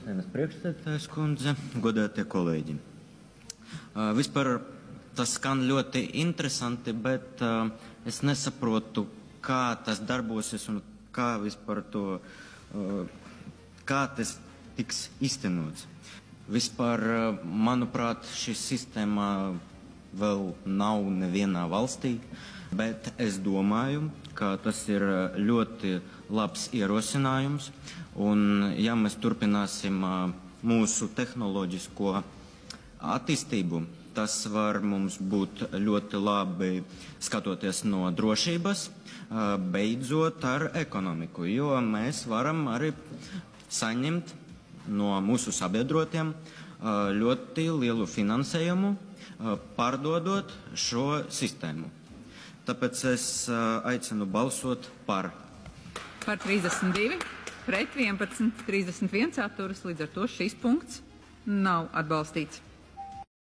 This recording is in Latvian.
Saeimas priekšsēdētājas kundze, godātie kolēģi. Vispār tas skan ļoti interesanti, bet es nesaprotu, kā tas darbosies un kā vispār to, kā tas tiks iztenots. Vispār, manuprāt, šī sistēma vēl nav nevienā valstī, bet es domāju, ka tas ir ļoti labs ierosinājums, un ja mēs turpināsim mūsu tehnoloģisko attīstību, tas var mums būt ļoti labi skatoties no drošības, beidzot ar ekonomiku, jo mēs varam arī saņemt no mūsu sabiedrotiem ļoti lielu finansējumu, pārdodot šo sistēmu. Tāpēc es aicinu balsot par. Par 32, pret 11, 31 atturas, līdz ar to šis punkts nav atbalstīts.